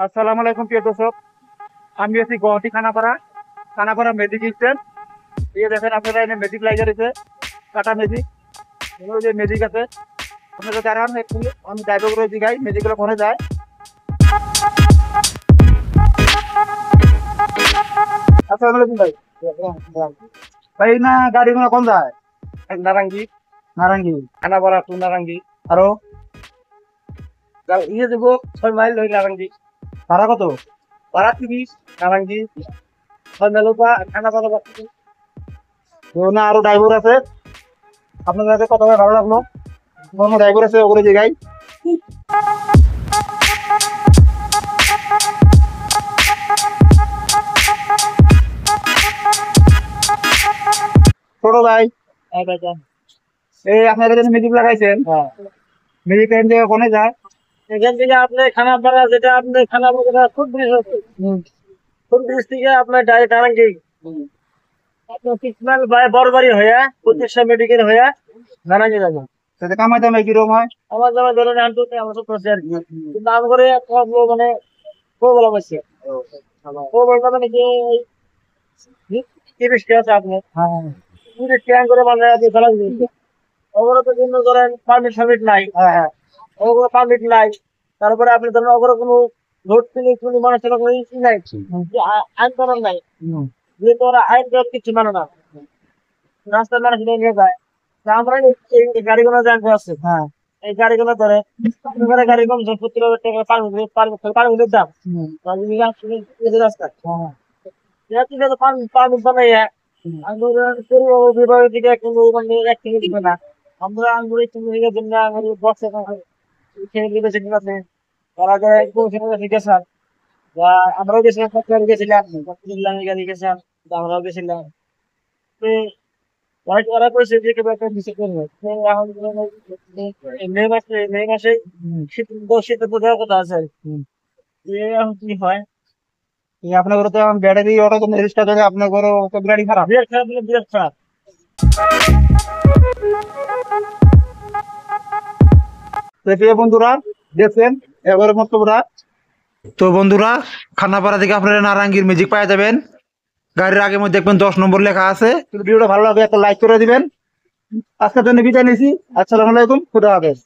আসসালামু আলাইকুম প্রিয় দর্শক। আমি আছি গুয়াহাটি খানাপাড়া। Khanapara magic stand. এই দেখেন আপনারা এখানে ম্যাজিক লাইট আছে, কাটা ম্যাজিক। এগুলো যে ম্যাজিক আছে, আপনারা জানান একটু। আমি ড্রাইভার করে জিগাই ম্যাজিক গুলো কোনে যায়। আসসালামু আলাইকুম ভাই। ভাই না গাড়ি গুলো কোন যায়? নারাঙ্গি নারাঙ্গি। খানাপাড়া টু নারাঙ্গি আরো ইয়ে দেবো 6 মাইল ওই নারাঙ্গি ভাড়া কত? ভাড়া 30 নারাঙ্গি 6 মাইল বা খানাপাড়া বাকি। তো না আরো ড্রাইভার আছে, আপনাদের সাথে কথা বলে ভালো লাগলো। কোনো ড্রাইভার আছে ওগুলো জিগাই। ছোট ভাই, এই আপনারা যেন ম্যাজিক লাগাইছেন, হ্যাঁ, ম্যাজিক টাইম থেকে কোনে যায়? এখান থেকে আপনি খানাপাড়া যেটা আপনি খানাপাড়া ফুট ব্রিজ হচ্ছে, ফুট ব্রিজ থেকে আপনার ডাইরেক্ট নারাঙ্গি আপনার 6 মাইল বড়বাড়ি হয়ে প্রতিষ্ঠা মেডিকেল হয়ে নারাঙ্গি যাবেন। তাতে কামাই দামাই কিরকম হয়? আমার জামাই ধরেন আনতে আমার সব করছে আর কি, কিন্তু আমি করে মানে বলা পাইছে ও বলতে মানে কি 30 টাকা আছে আপনার হ্যাঁ 30 টাকা করে মানে আপনি চালান দিন। ওগুলো তো কিন্তু ধরেন পারমিট নাই, হ্যাঁ হ্যাঁ। ওগুলো পারমিট নাই। তারপরে আপনি ধরেন ওগুলো কোনো রোড থেকে কোনো মানুষের কোনো ই নাই, যে আইন কানুন নাই, হুম। যেহেতু ওরা আইন কানুন কিছু মানে না, রাস্তার মানুষ নিয়ে যায়। তা আমরা এই গাড়িগুলো জানতে আছে, হ্যাঁ এই গাড়িগুলো ধরে এবারে গাড়ি কম 70,000 টাকা পারমিটের দাম। হুম, আর এই এই রাস্তা হ্যাঁ ঠিক আছে, পারমিট বানাইয়া হুম। আমরা বিভাগ থেকে কোনো মানে এক থেকে দিবে না। আমরা আঙ্গুর থেকে জন্য আমাদের বসে খেয়ে দিয়েছে, ঠিক আছে। তারা যারা ঠিক আছে, বা আমরাও গেছিলাম, গেছিলাম গাড়ি গেছিলাম, আমরাও গেছিলাম। তো ওরা করেছে যে কেউ একটা নিষেধ করবে। তো এখন এই মে মাসে হুম, শীতে তো দেওয়ার কথা আছে আর কি। হুম। তো এখন কি হয়, এই আপনার ঘরে তো ব্যাটারি অটো তো রেজিস্টার করে আপনার ঘরে তো গাড়ি খারাপ। বিরাট খারাপ হলে বিরাট খারাপ। তো প্রিয় বন্ধুরা, দেখছেন এবারে মন্তব্যটা। তো বন্ধুরা, খানাপাড়া থেকে আপনারা নারাঙ্গীর ম্যাজিক পাওয়া যাবেন। গাড়ির আগে মধ্যে দেখবেন 10 নম্বর লেখা আছে। যদি ভিডিওটা ভালো লাগে একটা লাইক করে দিবেন। আজকের জন্য বিদায় নিছি। আসসালামু আলাইকুম, খুদা হাফেজ।